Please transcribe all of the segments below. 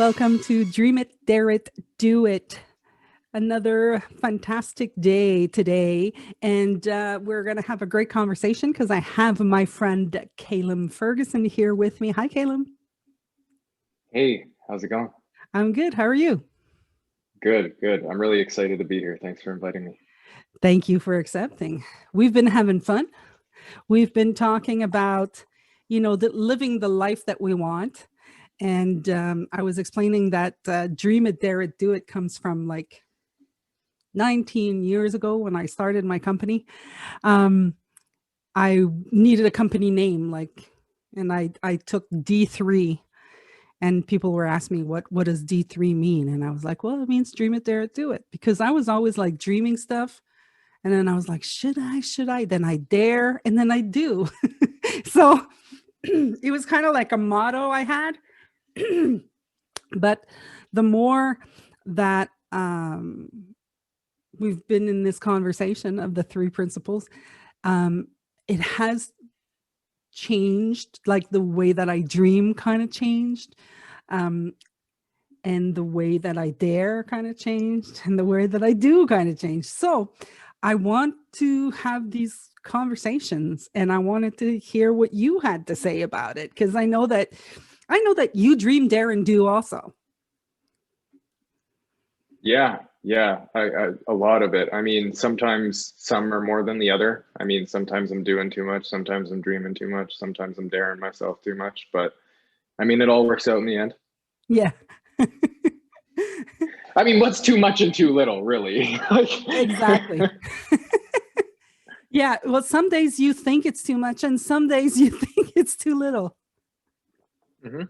welcome to Dream It, Dare It, Do It. Another fantastic day today, and we're going to have a great conversation because I have my friend Kalem Fergusson here with me. Hi, Kalem. Hey, how's it going? I'm good. How are you? Good, good. I'm really excited to be here. Thanks for inviting me. Thank you for accepting. We've been having fun. We've been talking about, living the life that we want. And I was explaining that Dream It, Dare It, Do It comes from like 19 years ago when I started my company. Um, I needed a company name, and I took D3, and people were asking me what does D3 mean, and I was like, well, it means dream it, dare it, do it, because I was always like dreaming stuff, and then I was like, should I? Then I dare, and then I do. So it was kind of like a motto I had, but the more that we've been in this conversation of the three principles, um, it has changed, like the way that I dream kind of changed. Um, and the way that I dare kind of changed, and the way that I do kind of changed. So I want to have these conversations, and I wanted to hear what you had to say about it, because I know that you dream, dare, and do also. Yeah, a lot of it. I mean, sometimes some are more than the other. I mean, sometimes I'm doing too much, sometimes I'm dreaming too much, sometimes I'm daring myself too much, but I mean, it all works out in the end. Yeah. I mean, what's too much and too little, really? Like, Exactly. Yeah, well, some days you think it's too much, and some days you think it's too little. Mhm.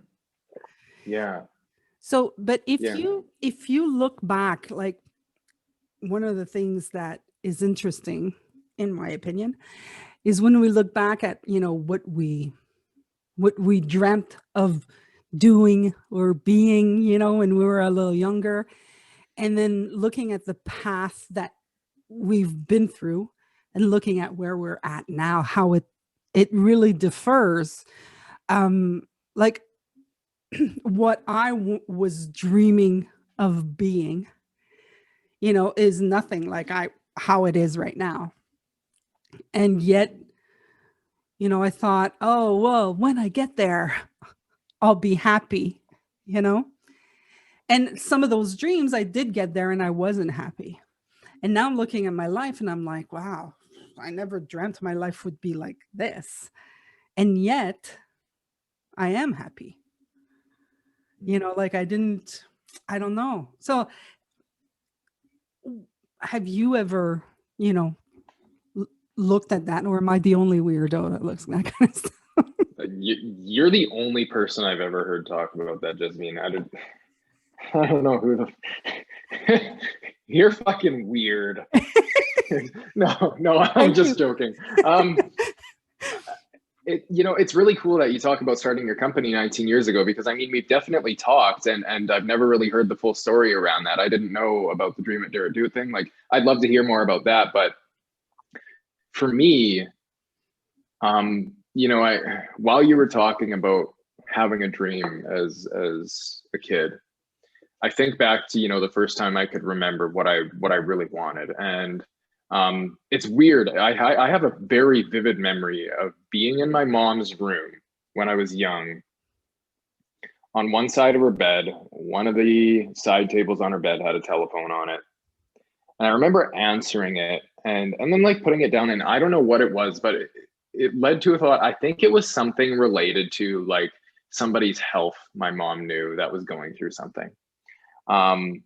Yeah, So, but if yeah. you look back, like, one of the things that is interesting, in my opinion, is when we look back at, what we dreamt of doing or being, when we were a little younger, and then looking at the path that we've been through, and looking at where we're at now, how it really differs. Like, what was dreaming of being, is nothing like I how it is right now. And yet, I thought, oh, well, when I get there, I'll be happy, you know? And some of those dreams, I did get there and I wasn't happy. And now I'm looking at my life and I'm like, wow, I never dreamt my life would be like this. And yet I am happy. Like, I don't know. So have you ever, you know, looked at that, or am I the only weirdo that looks at that kind of stuff? You're the only person I've ever heard talk about that, Jasmine. I don't know who the. You're fucking weird. No, no, I'm Thank you. just joking. It's really cool that you talk about starting your company 19 years ago, because I mean, we've definitely talked, and I've never really heard the full story around that. I didn't know about the Dream It, Dare It, Do It thing. Like, I'd love to hear more about that. But for me, I while you were talking about having a dream as a kid, I think back to, the first time I could remember what I really wanted. And it's weird. I have a very vivid memory of being in my mom's room when I was young. On one side of her bed, one of the side tables on her bed had a telephone on it. And I remember answering it, and then like putting it down, and I don't know what it was, but it led to a thought. I think it was something related to like somebody's health my mom knew that was going through something. Um,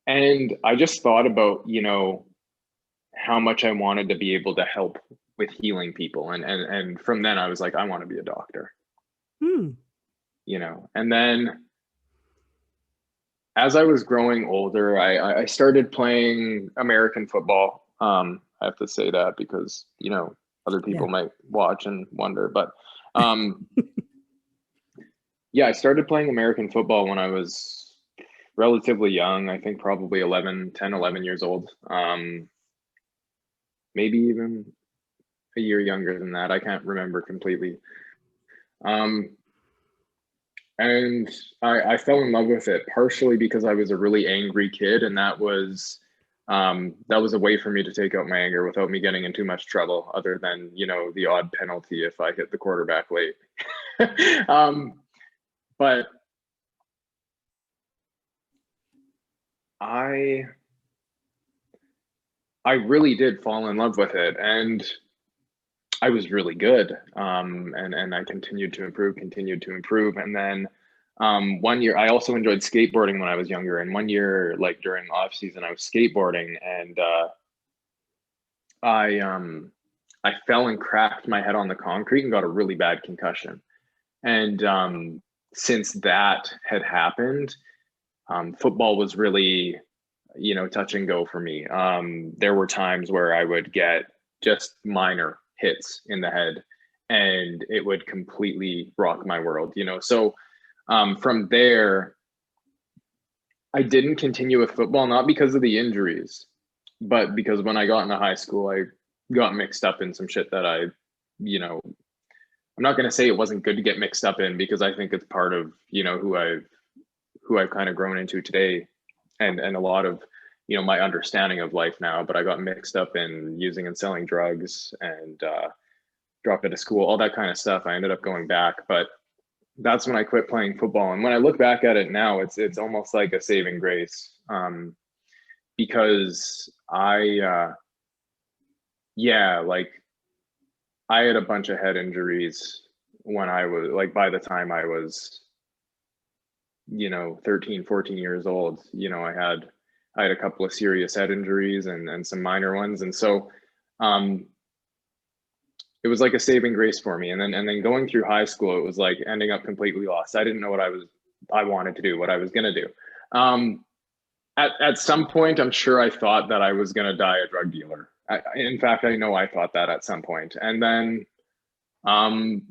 and I just thought about, how much I wanted to be able to help with healing people. And from then I was like, I want to be a doctor, Hmm. And then as I was growing older, I started playing American football. I have to say that because, other Yeah. people might watch and wonder, but um, yeah, I started playing American football when I was relatively young. I think probably 11 years old. Maybe even a year younger than that. I can't remember completely. Um, And I fell in love with it partially because I was a really angry kid, and that was a way for me to take out my anger without me getting in too much trouble, other than, you know, the odd penalty if I hit the quarterback late. But I really did fall in love with it, and I was really good. And I continued to improve. And then one year, I also enjoyed skateboarding when I was younger. And one year, like during off season, I was skateboarding, and I fell and cracked my head on the concrete and got a really bad concussion. And since that had happened, football was really, you know, touch and go for me. There were times where I would get just minor hits in the head, and it would completely rock my world, you know. So from there, I didn't continue with football, not because of the injuries, but because when I got into high school, I got mixed up in some shit that you know, I'm not going to say it wasn't good to get mixed up in, because I think it's part of, you know, who I've kind of grown into today, and a lot of, you know, my understanding of life now. But I got mixed up in using and selling drugs, and dropped out of school, all that kind of stuff. I ended up going back, but that's when I quit playing football. And when I look back at it now, it's almost like a saving grace, because like I had a bunch of head injuries when I was like, by the time I was, you know, 13, 14 years old. You know, I had a couple of serious head injuries and some minor ones. And so it was like a saving grace for me. And then going through high school, it was like ending up completely lost. I didn't know what I wanted to do, what I was going to do. At some point, I'm sure I thought that I was going to die a drug dealer. In fact, I know I thought that at some point. And then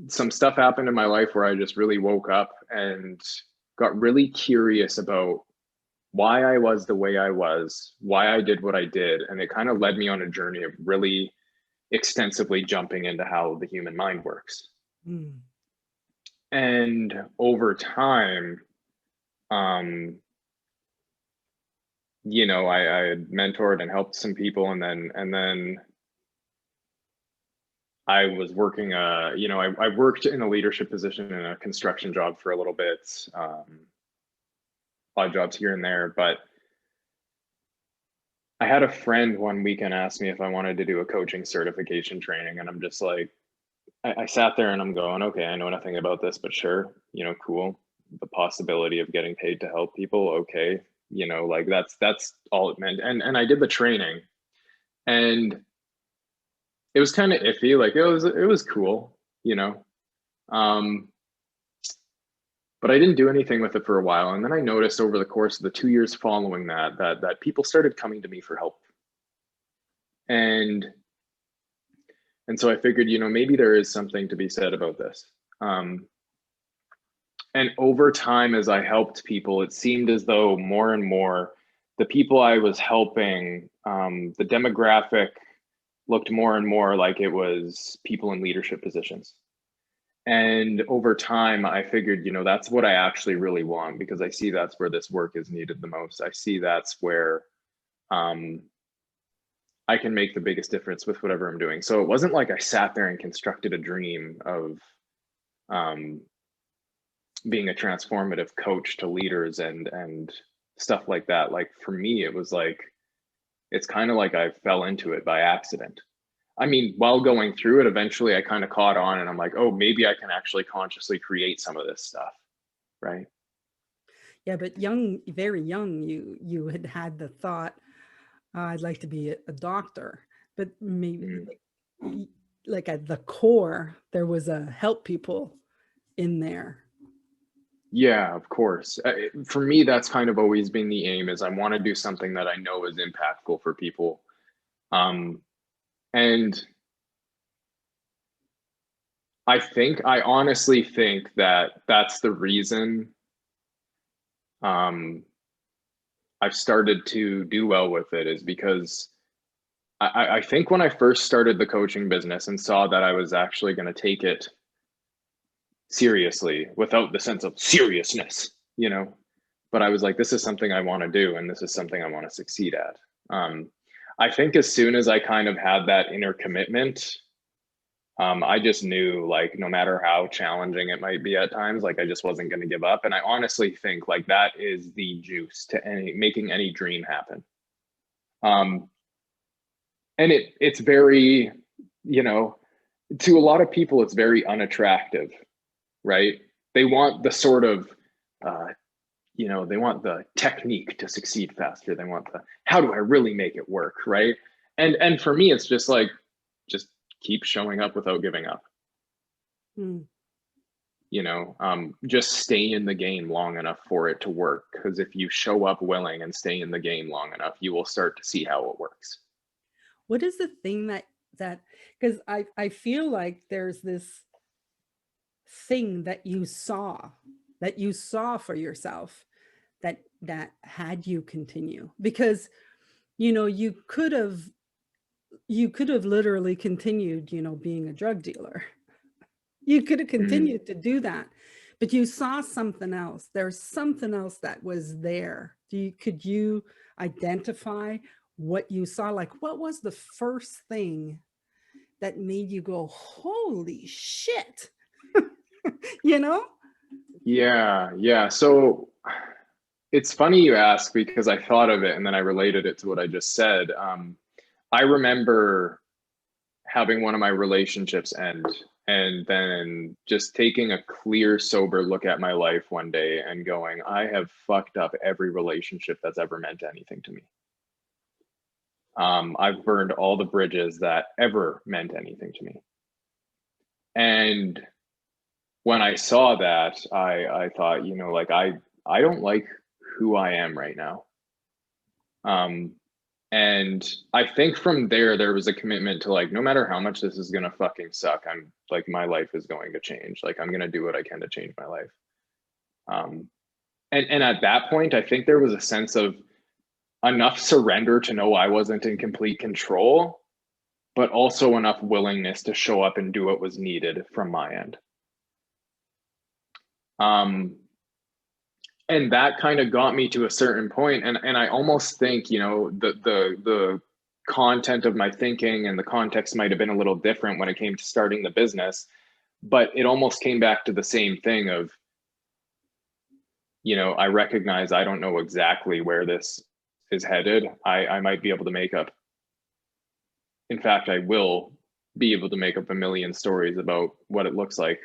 some stuff happened in my life where I just really woke up and got really curious about why I was the way I was, why I did what I did. And it kind of led me on a journey of really extensively jumping into how the human mind works. Mm. And over time, you know, I had mentored and helped some people, and then I was working, you know, I worked in a leadership position in a construction job for a little bit, odd jobs here and there. But I had a friend one weekend ask me if I wanted to do a coaching certification training. And I'm just like, I sat there and I'm going, okay, I know nothing about this, but sure, you know, cool. The possibility of getting paid to help people, okay. You know, like that's all it meant. And I did the training, and it was kind of iffy. Like it was cool, you know. But I didn't do anything with it for a while. And then I noticed over the course of the 2 years following that people started coming to me for help. And so I figured, you know, maybe there is something to be said about this. And over time, as I helped people, it seemed as though more and more the people I was helping, the demographic looked more and more like it was people in leadership positions. And over time, I figured, you know, that's what I actually really want, because I see that's where this work is needed the most. I see that's where I can make the biggest difference with whatever I'm doing. So it wasn't like I sat there and constructed a dream of being a transformative coach to leaders and stuff like that. Like for me, it was like, it's kind of like I fell into it by accident. I mean, while going through it, eventually I kind of caught on, and I'm like, oh, maybe I can actually consciously create some of this stuff, right? Yeah, but young, very young, you had the thought, I'd like to be a doctor, but maybe like at the core, there was a help people in there. Yeah, of course. For me, that's kind of always been the aim, is I want to do something that I know is impactful for people. And I honestly think that that's the reason I've started to do well with it, is because I think when I first started the coaching business and saw that I was actually going to take it seriously without the sense of seriousness, you know. But I was like, this is something I want to do, and this is something I want to succeed at. I think as soon as I kind of had that inner commitment, I just knew, like, no matter how challenging it might be at times, like, I just wasn't going to give up. And I honestly think like that is the juice to making any dream happen. And it's very, you know, to a lot of people, it's very unattractive, right? They want the sort of, they want the technique to succeed faster. They want the, how do I really make it work, right? And for me, it's just like, just keep showing up without giving up. Mm. Just stay in the game long enough for it to work. Because if you show up willing and stay in the game long enough, you will start to see how it works. What is the thing that because I feel like there's this thing that you saw for yourself that had you continue? Because you could have literally continued being a drug dealer. You could have continued to do that, but you saw something else. There's something else that was there. Could you identify what you saw? Like, what was the first thing that made you go, holy shit? Yeah. So it's funny you ask, because I thought of it and then I related it to what I just said. I remember having one of my relationships end, and then just taking a clear, sober look at my life one day and going, I have fucked up every relationship that's ever meant anything to me. I've burned all the bridges that ever meant anything to me. And when I saw that, I thought, like, I don't like who I am right now. And I think from there was a commitment to, like, no matter how much this is gonna fucking suck, I'm like, my life is going to change. Like, I'm gonna do what I can to change my life. And at that point, I think there was a sense of enough surrender to know I wasn't in complete control, but also enough willingness to show up and do what was needed from my end. And that kind of got me to a certain point. And I almost think, the content of my thinking and the context might have been a little different when it came to starting the business, but it almost came back to the same thing of, I recognize I don't know exactly where this is headed. I might be able to make up. In fact, I will be able to make up a million stories about what it looks like.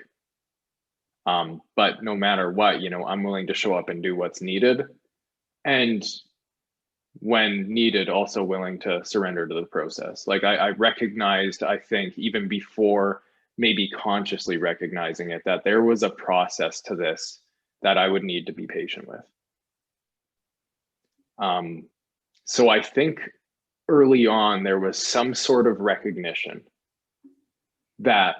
But no matter what, I'm willing to show up and do what's needed. And when needed, also willing to surrender to the process. Like, I recognized, I think, even before maybe consciously recognizing it, that there was a process to this that I would need to be patient with. So I think early on, there was some sort of recognition that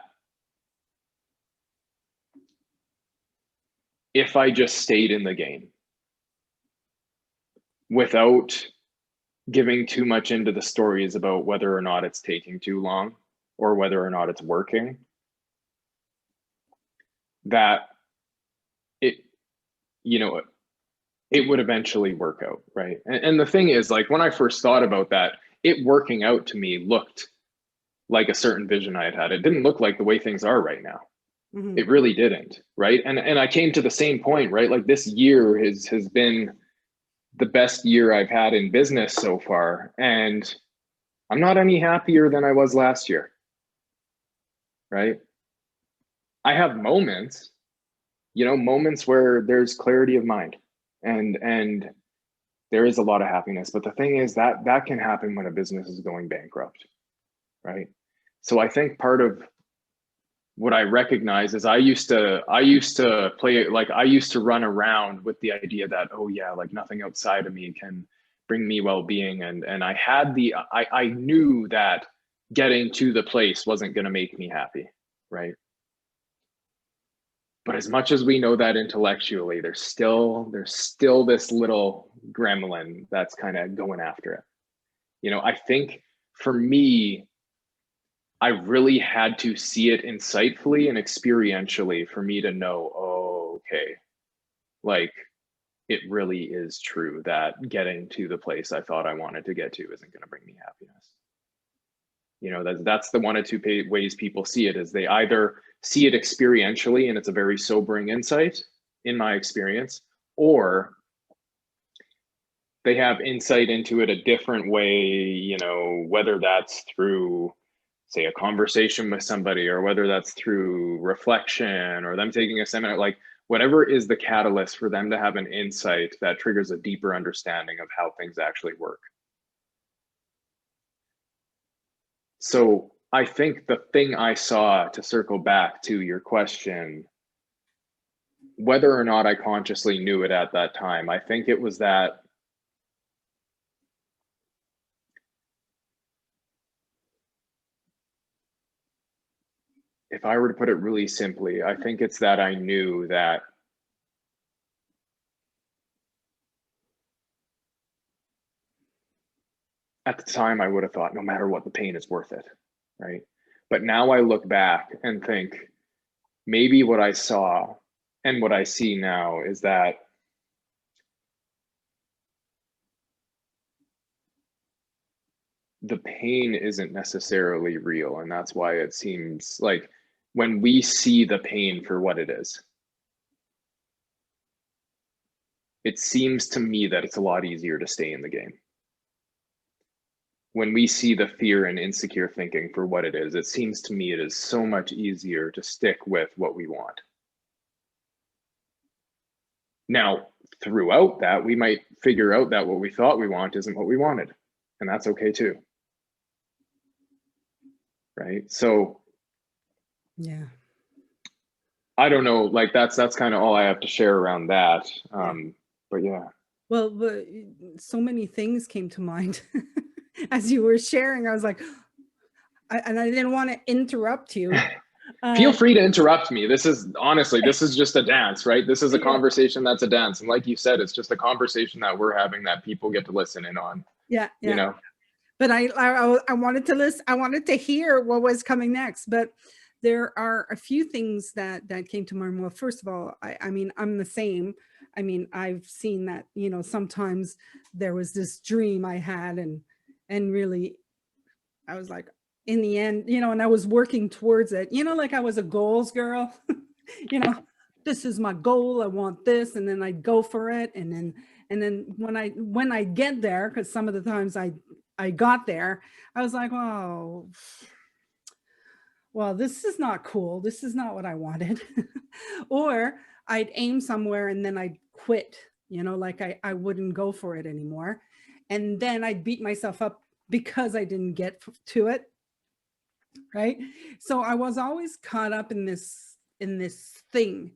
if I just stayed in the game without giving too much into the stories about whether or not it's taking too long or whether or not it's working, that it would eventually work out, right? And the thing is, like, when I first thought about that, it working out to me looked like a certain vision I had. It didn't look like the way things are right now. Mm-hmm. It really didn't, right? And I came to the same point, right? Like, this year has been the best year I've had in business so far, and I'm not any happier than I was last year, right? I have moments, moments where there's clarity of mind, and there is a lot of happiness. But the thing is that can happen when a business is going bankrupt, right? So I think part of what I recognize is I used to play, like, I used to run around with the idea that, oh yeah, like, nothing outside of me can bring me well-being. And I had I knew that getting to the place wasn't going to make me happy, right? But as much as we know that intellectually, there's still this little gremlin that's kind of going after it. I think for me, I really had to see it insightfully and experientially for me to know, oh, okay, like it really is true that getting to the place I thought I wanted to get to isn't going to bring me happiness. You know, that's the one of two ways people see it, is they either see it experientially and it's a very sobering insight in my experience, or they have insight into it a different way, you know, whether that's through, say, a conversation with somebody, or whether that's through reflection or them taking a seminar, like whatever is the catalyst for them to have an insight that triggers a deeper understanding of how things actually work. So I think the thing I saw, to circle back to your question, whether or not I consciously knew it at that time, I think it was that if I were to put it really simply, I think it's that I knew that at the time I would have thought no matter what, the pain is worth it, right? But now I look back and think maybe what I saw and what I see now is that the pain isn't necessarily real. And that's why it seems like when we see the pain for what it is, it seems to me that it's a lot easier to stay in the game. When we see the fear and insecure thinking for what it is, it seems to me it is so much easier to stick with what we want. Now, throughout that, we might figure out that what we thought we want isn't what we wanted, and that's okay too. Right? So, yeah, I don't know, like that's kind of all I have to share around that. But yeah. well, but so many things came to mind as you were sharing. I was like, and I didn't want to interrupt you. Feel free to interrupt me. This is honestly, this is just a dance, right? This is a conversation that's a dance. And like you said, it's just a conversation that we're having that people get to listen in on. Yeah. You know? But I wanted to listen. I wanted to hear what was coming next. But there are a few things that came to mind. Well, first of all, I mean, I'm the same. I mean, I've seen that, you know, sometimes there was this dream I had, and really, I was like, in the end, you know, and I was working towards it, you know, like I was a goals girl, you know, this is my goal. I want this. And then I'd go for it. And then when I get there, because some of the times I got there, I was like, oh, well, this is not cool. This is not what I wanted. Or I'd aim somewhere and then I'd quit, you know, like I wouldn't go for it anymore. And then I'd beat myself up because I didn't get to it. Right. So I was always caught up in this thing.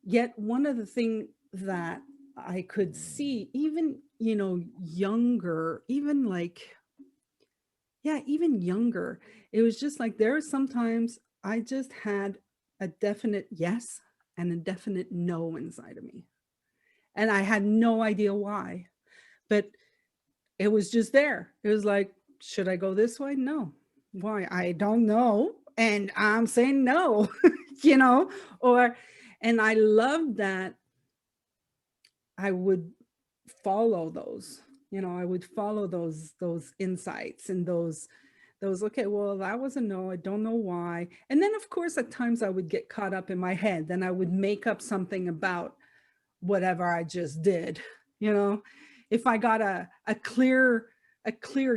Yet one of the things that I could see, even, you know, younger, even like, yeah, even younger, it was just like there are sometimes I just had a definite yes and a definite no inside of me. And I had no idea why, but it was just there. It was like, should I go this way? No. Why? I don't know. And I'm saying no, you know, and I love that I would follow those, you know, I would follow those insights and those, okay, well, that was a no, I don't know why. And then of course, at times I would get caught up in my head, then I would make up something about whatever I just did, you know. If I got a clear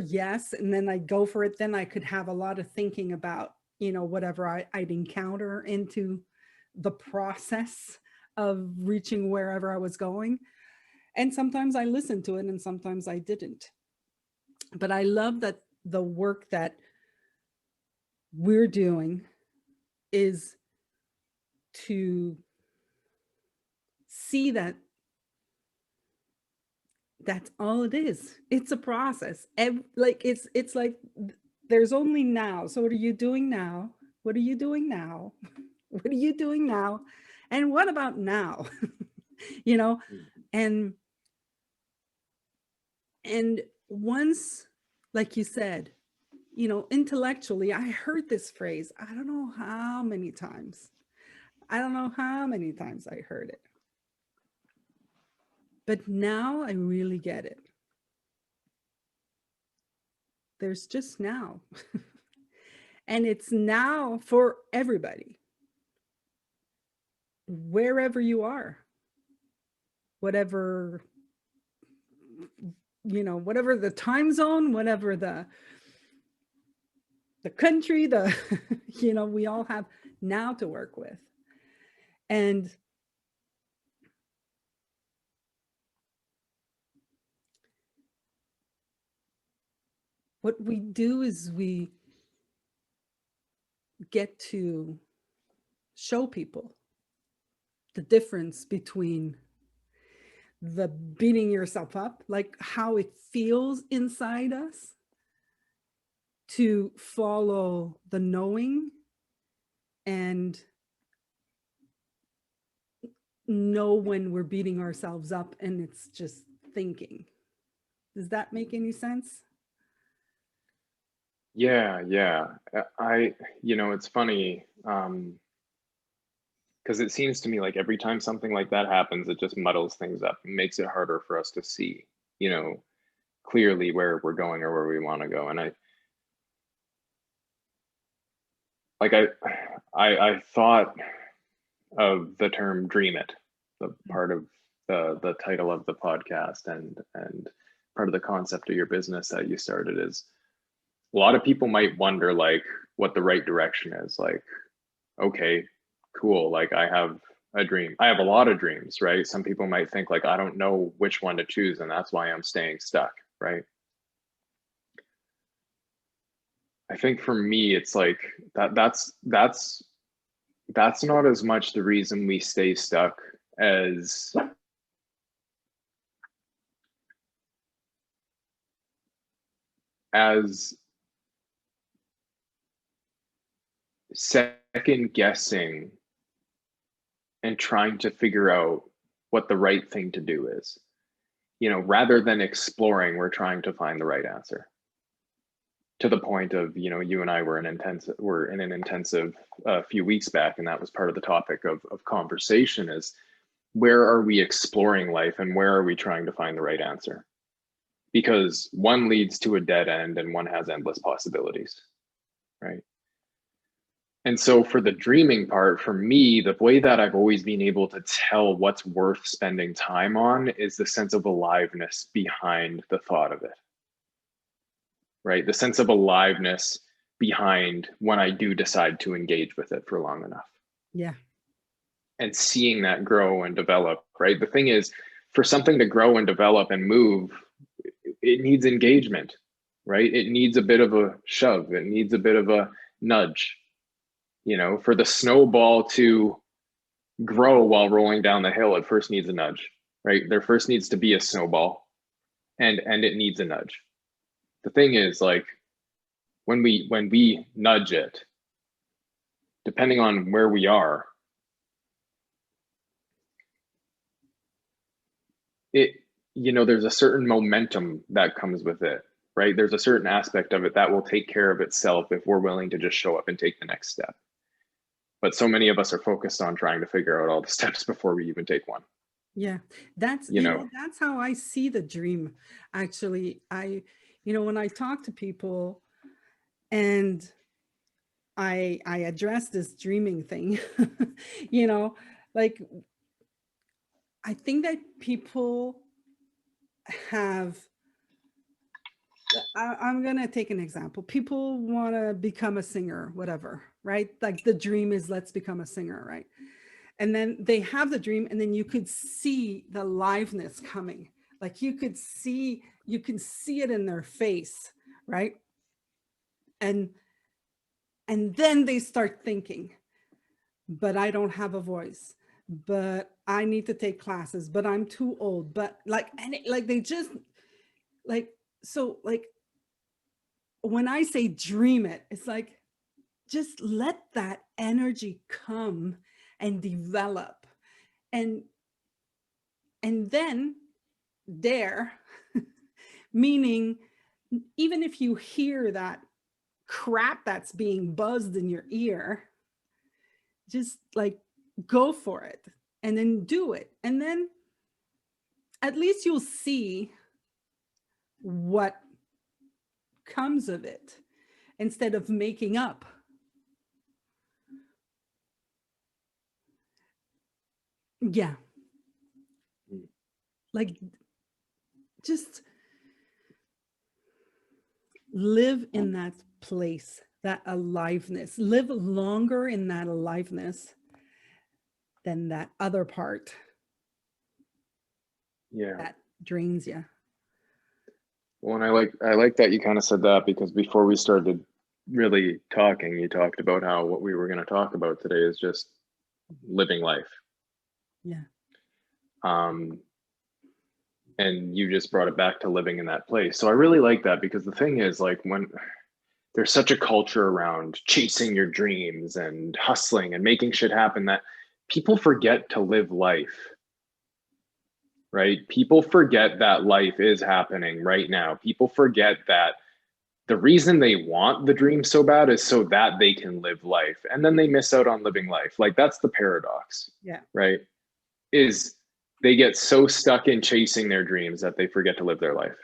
yes, and then I'd go for it, then I could have a lot of thinking about, you know, whatever I'd encounter into the process of reaching wherever I was going. And sometimes I listened to it and sometimes I didn't. But I love that the work that we're doing is to see that that's all it is. It's a process. Like it's like there's only now. So what are you doing now? What are you doing now? What are you doing now? And what about now? You know, and once, like you said, you know, intellectually, I heard this phrase, I don't know how many times. I don't know how many times I heard it. But now I really get it. There's just now. And it's now for everybody, wherever you are, whatever, you know, whatever the time zone, whatever the country, the, you know, we all have now to work with. And what we do is we get to show people the difference between the beating yourself up, like how it feels inside us, to follow the knowing and know when we're beating ourselves up and it's just thinking. Does that make any sense? Yeah, yeah. You know, it's funny, because it seems to me like every time something like that happens, it just muddles things up and makes it harder for us to see, you know, clearly where we're going or where we want to go. And like I thought of the term "dream it," the part of the title of the podcast, and part of the concept of your business that you started is, a lot of people might wonder like what the right direction is. Like, okay, cool, like I have a dream, I have a lot of dreams, right? Some people might think like, I don't know which one to choose, and that's why I'm staying stuck, right? I think for me it's like that's not as much the reason we stay stuck as second guessing and trying to figure out what the right thing to do is. You know, rather than exploring, we're trying to find the right answer. To the point of, you know, you and I were in an intensive a few weeks back, and that was part of the topic of conversation is, where are we exploring life and where are we trying to find the right answer? Because one leads to a dead end and one has endless possibilities, right? And so for the dreaming part, for me, the way that I've always been able to tell what's worth spending time on is the sense of aliveness behind the thought of it, right? The sense of aliveness behind when I do decide to engage with it for long enough. Yeah. And seeing that grow and develop, right? The thing is, for something to grow and develop and move, it needs engagement, right? It needs a bit of a shove. It needs a bit of a nudge. You know, for the snowball to grow while rolling down the hill, it first needs a nudge, right? There first needs to be a snowball, and it needs a nudge. The thing is, like, when we nudge it, depending on where we are, it, you know, there's a certain momentum that comes with it, right? There's a certain aspect of it that will take care of itself if we're willing to just show up and take the next step. But so many of us are focused on trying to figure out all the steps before we even take one. Yeah. That's, You you know, know, that's how I see the dream. Actually, you know, when I talk to people and I address this dreaming thing, you know, like I think that people have, I'm going to take an example. People want to become a singer, whatever, right? Like the dream is, let's become a singer, right? And then they have the dream, and then you could see the liveness coming. Like you can see it in their face, right? And then they start thinking, but I don't have a voice, but I need to take classes, but I'm too old, but like, and like they just like, so like when I say dream it, it's like, just let that energy come and develop. And then there, meaning even if you hear that crap that's being buzzed in your ear, just like go for it and then do it. And then at least you'll see what comes of it instead of making up. Yeah. Like just live in that place, that aliveness, live longer in that aliveness than that other part that drains you. Well, and I like that you kind of said that, because before we started really talking, you talked about how what we were going to talk about today is just living life. Yeah. And you just brought it back to living in that place. So I really like that, because the thing is, like, when there's such a culture around chasing your dreams and hustling and making shit happen, that people forget to live life. Right? People forget that life is happening right now. People forget that the reason they want the dream so bad is so that they can live life. And then they miss out on living life. Like, that's the paradox. Yeah. Right? Is they get so stuck in chasing their dreams that they forget to live their life.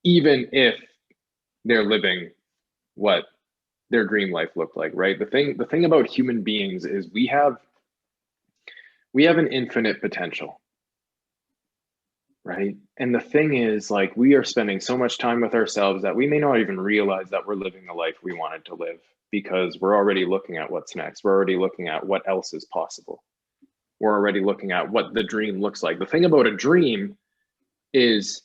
Even if they're living what their dream life looked like, right? The thing about human beings is we have an infinite potential. Right? And the thing is, like, we are spending so much time with ourselves that we may not even realize that we're living the life we wanted to live, because we're already looking at what's next. We're already looking at what else is possible. We're already looking at what the dream looks like. The thing about a dream is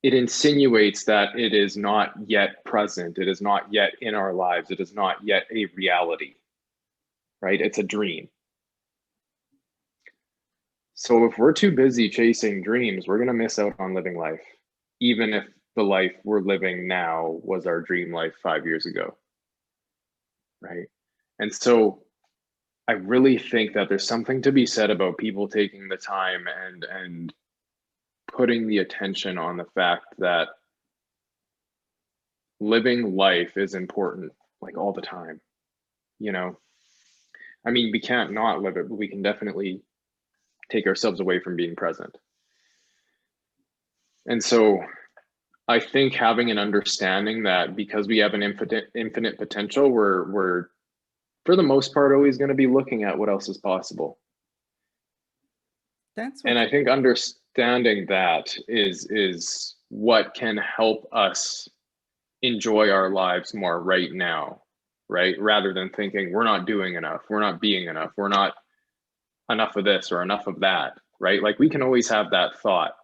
it insinuates that it is not yet present. It is not yet in our lives. It is not yet a reality, right? It's a dream. So if we're too busy chasing dreams, we're going to miss out on living life, even if the life we're living now was our dream life 5 years ago, right? And so I really think that there's something to be said about people taking the time and putting the attention on the fact that living life is important, like, all the time. You know, I mean, we can't not live it, but we can definitely take ourselves away from being present. And so I think having an understanding that because we have an infinite potential, we're for the most part always going to be looking at what else is possible. And I think understanding that is what can help us enjoy our lives more right now, right? Rather than thinking we're not doing enough, we're not being enough, we're not enough of this or enough of that, right? Like, we can always have that thought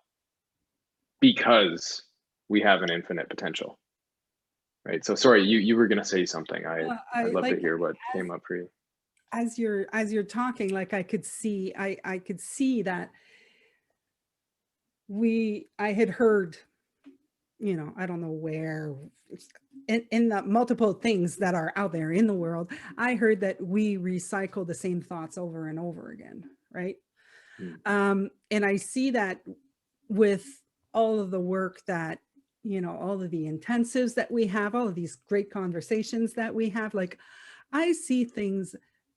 because we have an infinite potential, right? So sorry, you were going to say something. I'd love to hear what came up for you. As you're talking, like, I could see that I had heard, I don't know where, in the multiple things that are out there in the world, I heard that we recycle the same thoughts over and over again, right? And I see that with all of the work that, all of the intensives that we have, all of these great conversations that we have, like, I see things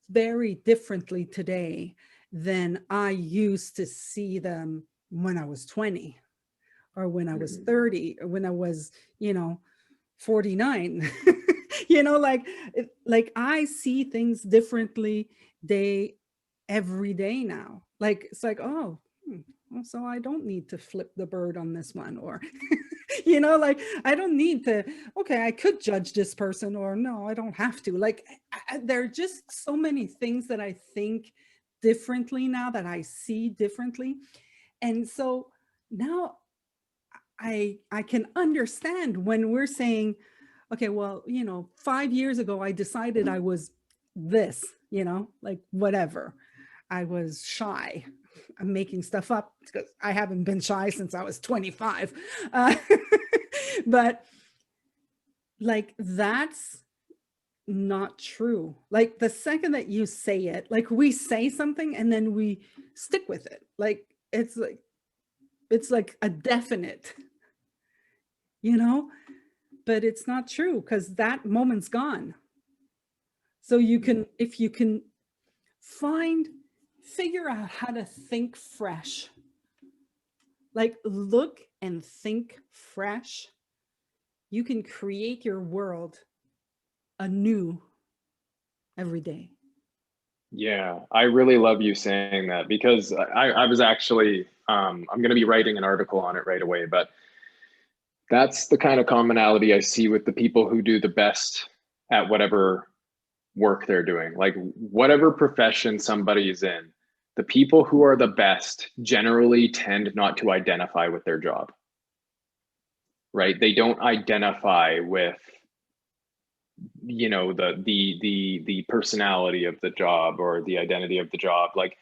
very differently today than I used to see them when I was 20 or when I was 30 or when I was, 49. Like I see things differently every day now. Like, it's like, oh, so I don't need to flip the bird on this one, or like, I don't need to, okay, I could judge this person, or no, I don't have to. Like, there are just so many things that I think differently now, that I see differently. And so now I can understand when we're saying, okay, well, 5 years ago, I decided I was this, like, whatever. I was shy. I'm making stuff up because I haven't been shy since I was 25. But like, that's not true. Like, the second that you say it, like, we say something and then we stick with it. Like, it's like a definite, but it's not true because that moment's gone. So you can, if you can figure out how to think fresh, like look and think fresh, you can create your world anew every day. Yeah, I really love you saying that, because I was actually, I'm going to be writing an article on it right away, but that's the kind of commonality I see with the people who do the best at whatever work they're doing. Like whatever profession somebody is in, the people who are the best generally tend not to identify with their job, right? They don't identify with, you know, the personality of the job or the identity of the job. Like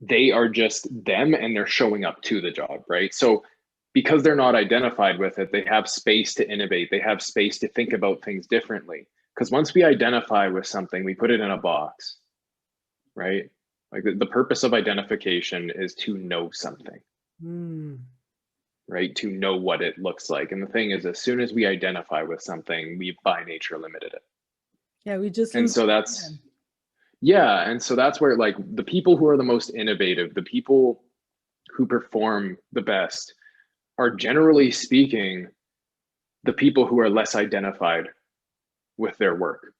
they are just them and they're showing up to the job, right? So because they're not identified with it, they have space to innovate. They have space to think about things differently. Because once we identify with something, we put it in a box, right? Like the purpose of identification is to know something, right? To know what it looks like. And the thing is, as soon as we identify with something, we've by nature limited it. Yeah, we just And lose so that's, yeah. And so that's where like the people who are the most innovative, the people who perform the best are generally speaking the people who are less identified with their work.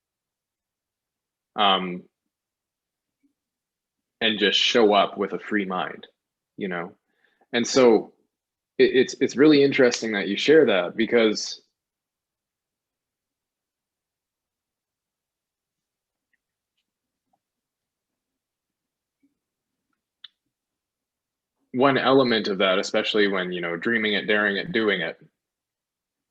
And just show up with a free mind, you know? And so it's really interesting that you share that, because one element of that, especially when, you know, dreaming it, daring it, doing it,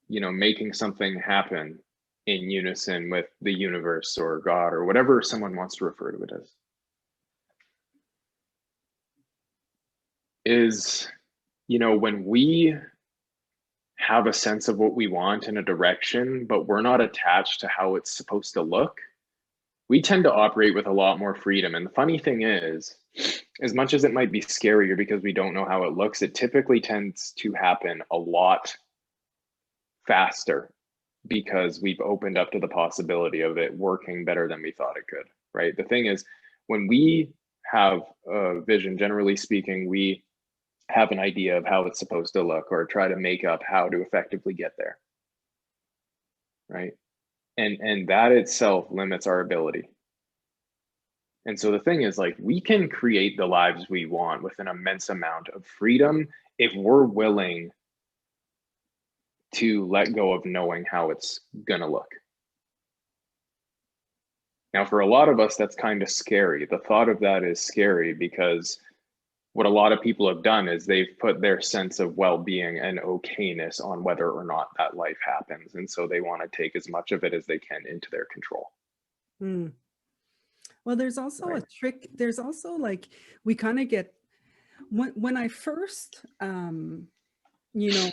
you know, making something happen in unison with the universe or God or whatever someone wants to refer to it as, is, you know, when we have a sense of what we want in a direction, but we're not attached to how it's supposed to look, we tend to operate with a lot more freedom. And the funny thing is, as much as it might be scarier because we don't know how it looks, it typically tends to happen a lot faster because we've opened up to the possibility of it working better than we thought it could, right? The thing is, when we have a vision, generally speaking, we have an idea of how it's supposed to look or try to make up how to effectively get there, right? And that itself limits our ability. And so the thing is, like, we can create the lives we want with an immense amount of freedom if we're willing to let go of knowing how it's gonna look. Now, for a lot of us, that's kind of scary. The thought of that is scary because what a lot of people have done is they've put their sense of well-being and okayness on whether or not that life happens. And so they want to take as much of it as they can into their control. Mm. Well, there's also Right. a trick. There's also like, we kind of get, when I first, you know,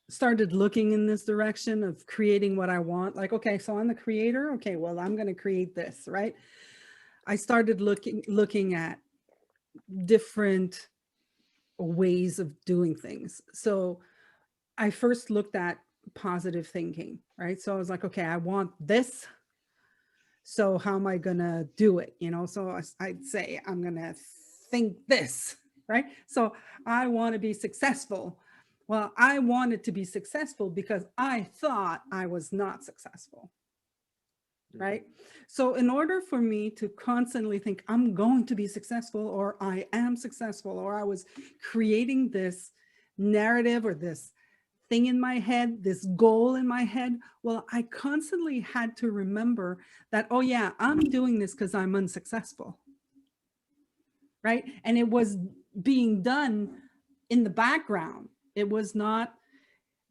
started looking in this direction of creating what I want, like, okay, so I'm the creator. Okay, well, I'm going to create this, right? I started looking at different ways of doing things. So I first looked at positive thinking, right? So I was like, okay, I want this. So how am I going to do it? You know, so I'd say I'm going to think this, right? So I want to be successful. Well, I wanted to be successful because I thought I was not successful. Right? So in order for me to constantly think I'm going to be successful, or I am successful, or I was creating this narrative or this thing in my head, this goal in my head, well, I constantly had to remember that, oh yeah, I'm doing this because I'm unsuccessful. Right? And it was being done in the background. It was not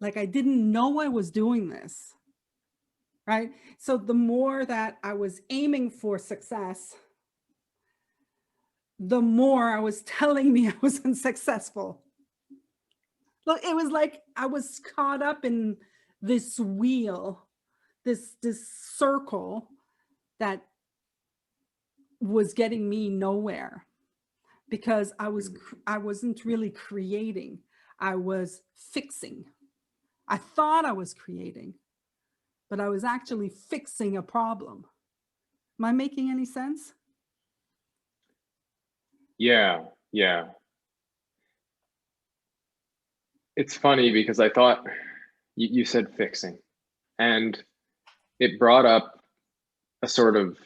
like I didn't know I was doing this. Right? So the more that I was aiming for success, the more I was telling me I was unsuccessful. Look, it was like I was caught up in this wheel, this circle that was getting me nowhere, because I wasn't really creating. I was fixing. I thought I was creating, but I was actually fixing a problem. Am I making any sense? Yeah, yeah. It's funny because I thought you said fixing, and it brought up a sort of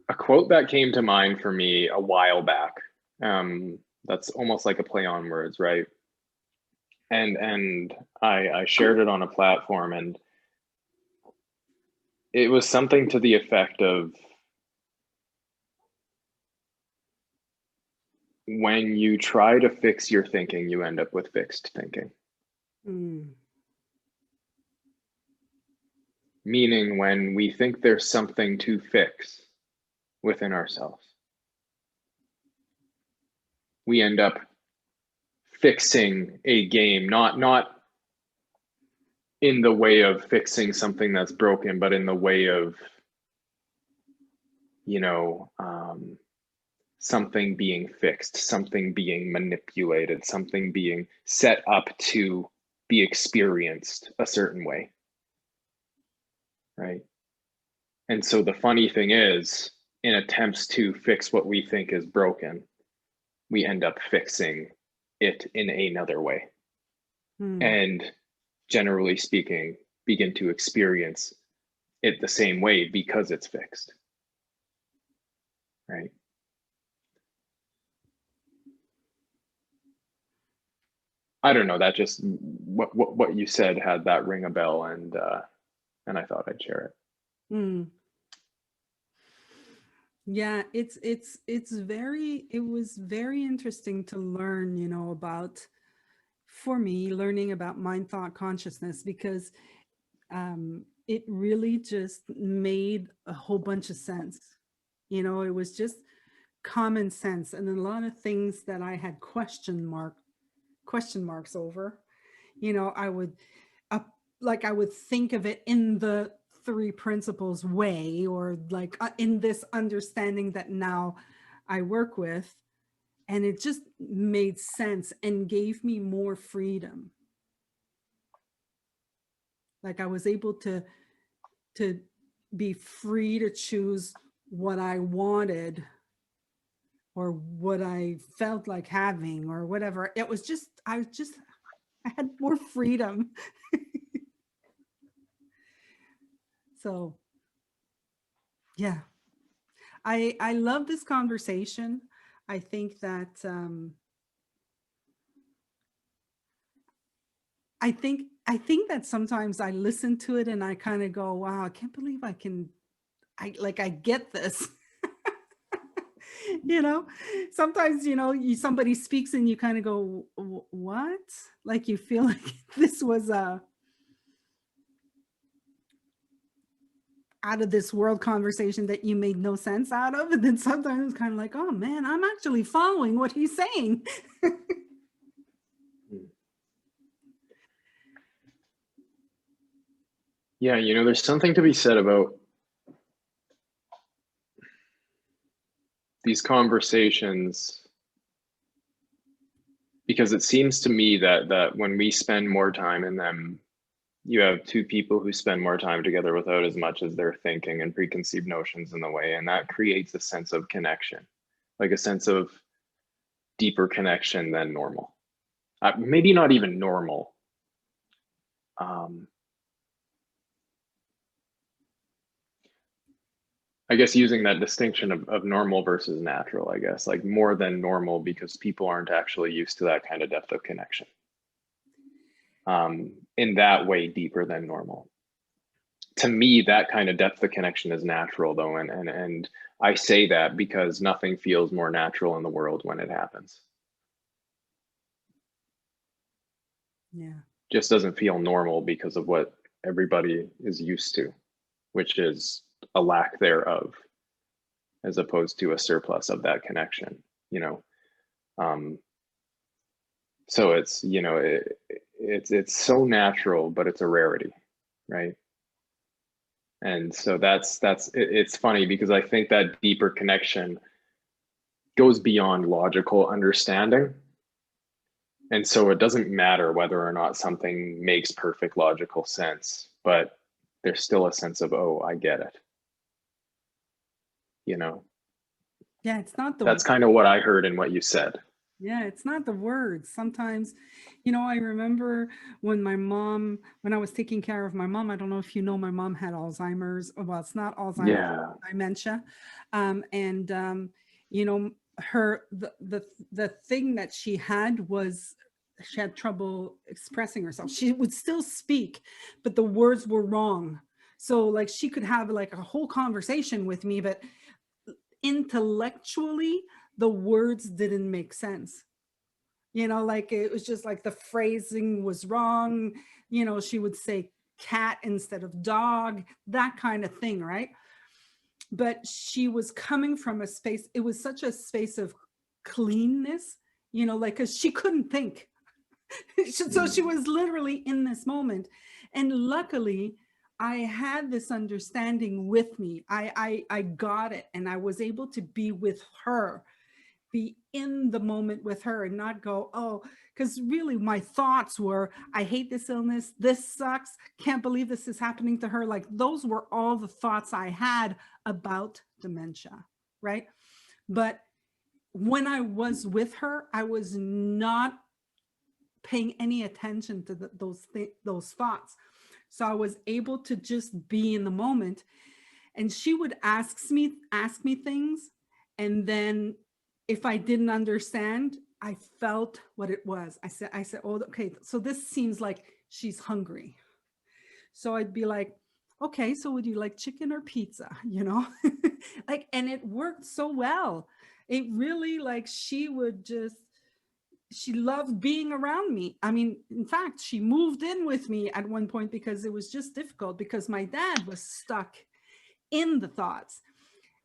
a quote that came to mind for me a while back. That's almost like a play on words, right? And I shared it on a platform, and it was something to the effect of, when you try to fix your thinking, you end up with fixed thinking. Mm. Meaning, when we think there's something to fix within ourselves, we end up fixing a game, not in the way of fixing something that's broken, but in the way of, you know, something being fixed, something being manipulated, something being set up to be experienced a certain way, right? And so the funny thing is, in attempts to fix what we think is broken, we end up fixing it in another way. Mm. And generally speaking, begin to experience it the same way because it's fixed, right? I don't know. That just what you said had that ring a bell, and I thought I'd share it. Mm. Yeah, it was very interesting to learn, about, for me, learning about mind, thought, consciousness, because it really just made a whole bunch of sense. It was just common sense, and a lot of things that I had question marks over. I would uh, I would think of it in the three principles way, or in this understanding that now I work with, and it just made sense and gave me more freedom. Like, I was able to be free to choose what I wanted, or what I felt like having, or whatever. It was just, I had more freedom. So, yeah, I love this conversation. I think that I think that sometimes I listen to it and I kind of go, wow, I can't believe I get this. you know Sometimes, somebody speaks and you kind of go, what? Like, you feel like this was a out of this world conversation that you made no sense out of, and then sometimes it's kind of like, oh man, I'm actually following what he's saying. Yeah, there's something to be said about these conversations, because it seems to me that when we spend more time in them, you have two people who spend more time together without as much as their thinking and preconceived notions in the way, and that creates a sense of connection, like a sense of deeper connection than normal. Maybe not even normal. I guess using that distinction of normal versus natural, I guess, like more than normal, because people aren't actually used to that kind of depth of connection. In that way, deeper than normal. To me, that kind of depth of connection is natural, though, and I say that because nothing feels more natural in the world when it happens. Yeah. Just doesn't feel normal because of what everybody is used to, which is a lack thereof, as opposed to a surplus of that connection. So it's so natural, but it's a rarity, right? And so it's funny because I think that deeper connection goes beyond logical understanding, And so it doesn't matter whether or not something makes perfect logical sense, but there's still a sense of, oh, I get it. You know, Yeah, it's not the that's kind of what I heard in what you said. Yeah, it's not the words. Sometimes, I remember when when I was taking care of my mom, I don't know if you know, my mom had Alzheimer's. Well, it's not Alzheimer's, Yeah. dementia. And, the thing that she had was she had trouble expressing herself. She would still speak, but the words were wrong. So like she could have like a whole conversation with me, but intellectually, the words didn't make sense. Like it was just like the phrasing was wrong. She would say cat instead of dog, that kind of thing, right? But she was coming from a space, it was such a space of cleanness, like, because she couldn't think. So she Mm. was literally in this moment. And luckily, I had this understanding with me. I got it, and I was able to be with her, be in the moment with her, and not go, oh, because really my thoughts were, I hate this illness, this sucks, can't believe this is happening to her. Like those were all the thoughts I had about dementia, right? But when I was with her, I was not paying any attention to those thoughts. So I was able to just be in the moment. And she would ask me things, and then if I didn't understand, I felt what it was. I said, oh, okay, so this seems like she's hungry. So I'd be like, okay, so would you like chicken or pizza? Like, and it worked so well. It really, like, she loved being around me. I mean, in fact, she moved in with me at one point because it was just difficult, because my dad was stuck in the thoughts.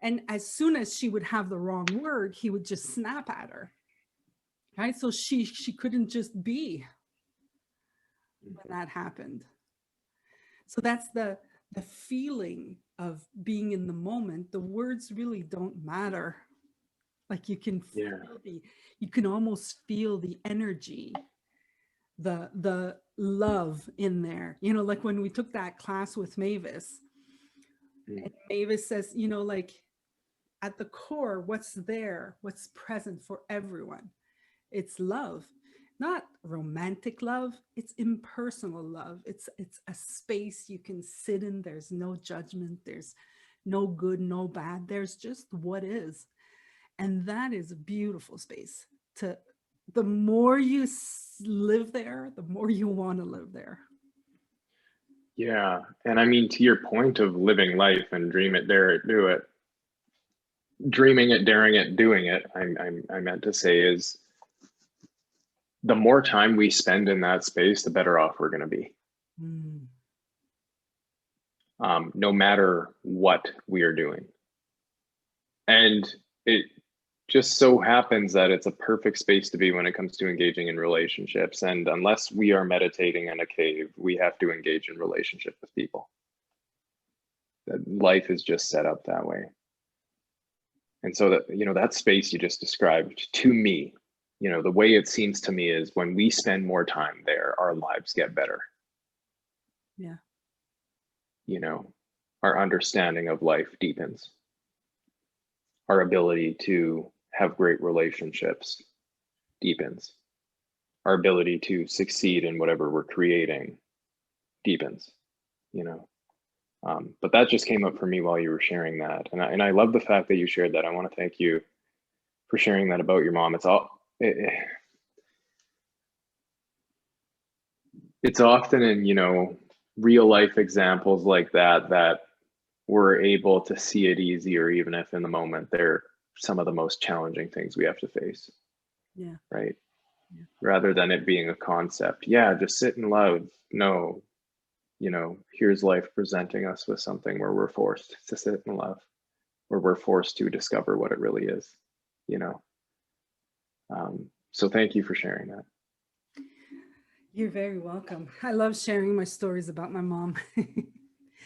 And as soon as she would have the wrong word, he would just snap at her. Right. So she couldn't just be when that happened. So that's the feeling of being in the moment. The words really don't matter. Like Yeah. you can almost feel the energy, the love in there. Like when we took that class with Mavis, Mm. and Mavis says, like, at the core, what's there, what's present for everyone? It's love, not romantic love. It's impersonal love. It's a space you can sit in. There's no judgment. There's no good, no bad. There's just what is. And that is a beautiful space. The more you live there, the more you want to live there. Yeah. And I mean, to your point of living life and dream it, dare it, do it, dreaming it, daring it, doing it, I meant to say is the more time we spend in that space, the better off we're going to be. Mm. No matter what we are doing. And it just so happens that it's a perfect space to be when it comes to engaging in relationships. And unless we are meditating in a cave, we have to engage in relationship with people. Life is just set up that way. And so that, that space you just described, to me, the way it seems to me is when we spend more time there, our lives get better. Yeah. Our understanding of life deepens. Our ability to have great relationships deepens. Our ability to succeed in whatever we're creating deepens, but that just came up for me while you were sharing that. And I love the fact that you shared that. I want to thank you for sharing that about your mom. It's often in, real life examples like that we're able to see it easier, even if in the moment they're some of the most challenging things we have to face. Yeah. Right. Yeah. Rather than it being a concept. Yeah, just sit and love. No, here's life presenting us with something where we're forced to sit and love, where we're forced to discover what it really is, so thank you for sharing that. You're very welcome. I love sharing my stories about my mom.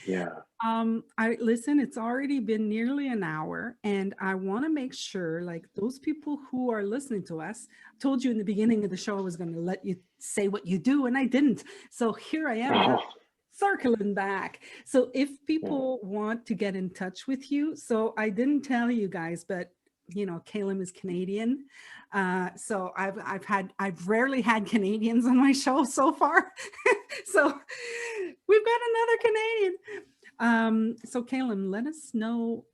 Yeah. I listen, it's already been nearly an hour, and I want to make sure, like those people who are listening to us, I told you in the beginning of the show I was going to let you say what you do, and I didn't. So here I am now, Oh, circling back. So if yeah. people want to get in touch with you, so I didn't tell you guys, but Kalem is Canadian. So I've rarely had Canadians on my show so far. So we've got another Canadian. So Caleb,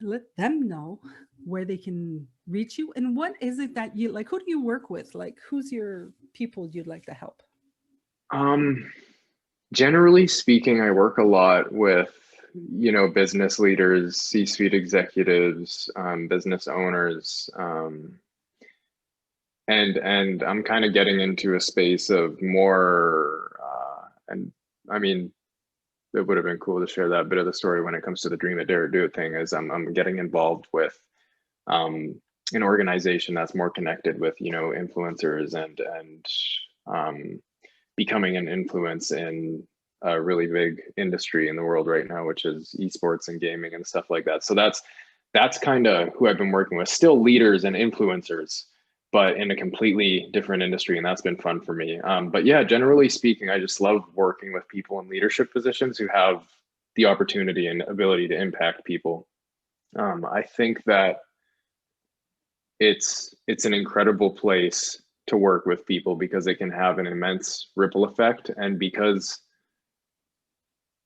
let them know where they can reach you, and what is it that you like? Who do you work with? Like, who's your people you'd like to help? Um, Generally speaking, I work a lot with, business leaders, C-suite executives, business owners, and I'm kind of getting into a space of more, and I mean, it would have been cool to share that bit of the story when it comes to the Dream It, Dare It, Do It thing. Is I'm getting involved with um, an organization that's more connected with influencers and um, becoming an influence in a really big industry in the world right now, which is esports and gaming and stuff like that. So that's kind of who I've been working with. Still leaders and influencers, but in a completely different industry, and that's been fun for me. But yeah, generally speaking, I just love working with people in leadership positions who have the opportunity and ability to impact people. I think that it's an incredible place to work with people because it can have an immense ripple effect. And because,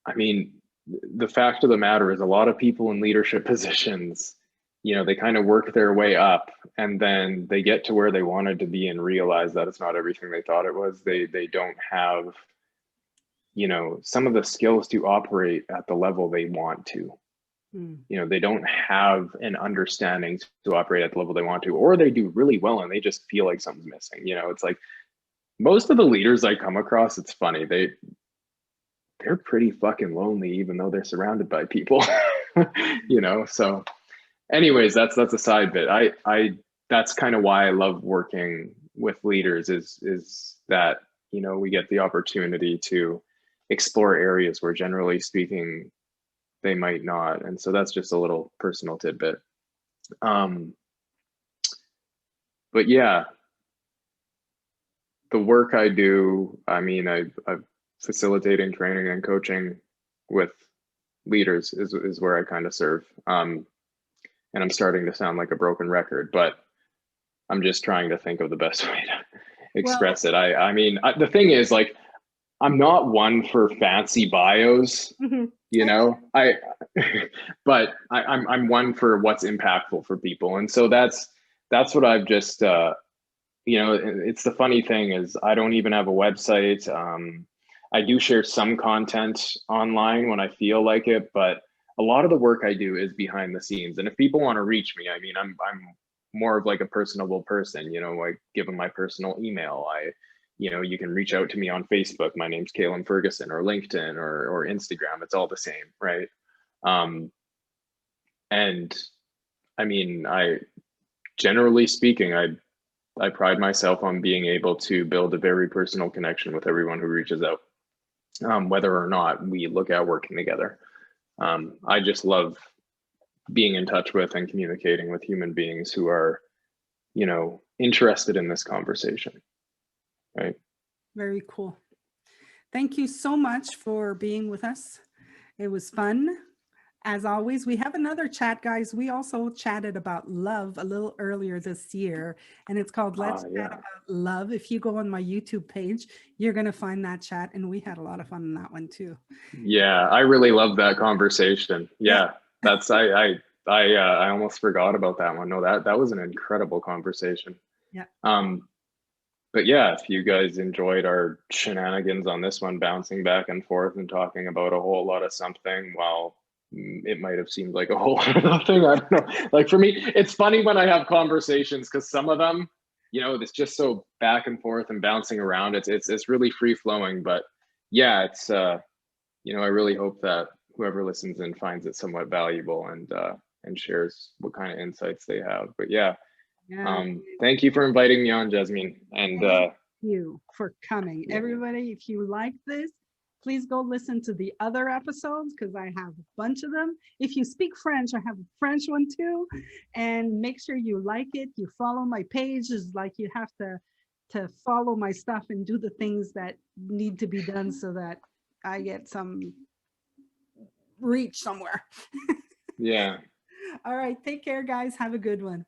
I mean, the fact of the matter is a lot of people in leadership positions, they kind of work their way up and then they get to where they wanted to be and realize that it's not everything they thought it was. They don't have, some of the skills to operate at the level they want to. Mm. They don't have an understanding to operate at the level they want to, or they do really well and they just feel like something's missing. It's like most of the leaders I come across, it's funny, they're pretty fucking lonely even though they're surrounded by people. So anyways, that's a side bit. I That's kind of why I love working with leaders is that we get the opportunity to explore areas where generally speaking they might not. And so that's just a little personal tidbit. Um, but yeah, the work I do, I mean, I'm facilitating training and coaching with leaders is where I kind of serve. And I'm starting to sound like a broken record, but I'm just trying to think of the best way to Well, express it. I mean, the thing is, like, I'm not one for fancy bios, mhm. you know. I, but I'm one for what's impactful for people, and so that's what I've just it's the funny thing is I don't even have a website. I do share some content online when I feel like it, but a lot of the work I do is behind the scenes. And if people want to reach me, I mean, I'm more of like a personable person. I give them my personal email. You can reach out to me on Facebook. My name's Kalem Fergusson, or LinkedIn, or Instagram. It's all the same, right? Um, and I mean, generally speaking, I pride myself on being able to build a very personal connection with everyone who reaches out, whether or not we look at working together. I just love being in touch with and communicating with human beings who are, interested in this conversation, right? Very cool. Thank you so much for being with us. It was fun. As always, we have another chat, guys. We also chatted about love a little earlier this year, and it's called Let's Chat Yeah. About Love. If you go on my YouTube page, you're going to find that chat, and we had a lot of fun in that one too. Yeah, I really love that conversation. Yeah. Yeah, that's I almost forgot about that one. No, that was an incredible conversation. Yeah. Um, but yeah, if you guys enjoyed our shenanigans on this one, bouncing back and forth and talking about a whole lot of something, well, it might have seemed like a whole lot of nothing. I don't know. Like for me, it's funny when I have conversations because some of them, it's just so back and forth and bouncing around. It's really free flowing. But yeah, it's I really hope that whoever listens in finds it somewhat valuable and shares what kind of insights they have. But yeah, Yeah. thank you for inviting me on, Jasmine. And Thank you for coming. yeah, Everybody, if you like this, Please go listen to the other episodes because I have a bunch of them. If you speak French, I have a French one too. And make sure you like it. You follow my page. Is like you have to follow my stuff and do the things that need to be done so that I get some reach somewhere. Yeah. All right. Take care, guys. Have a good one.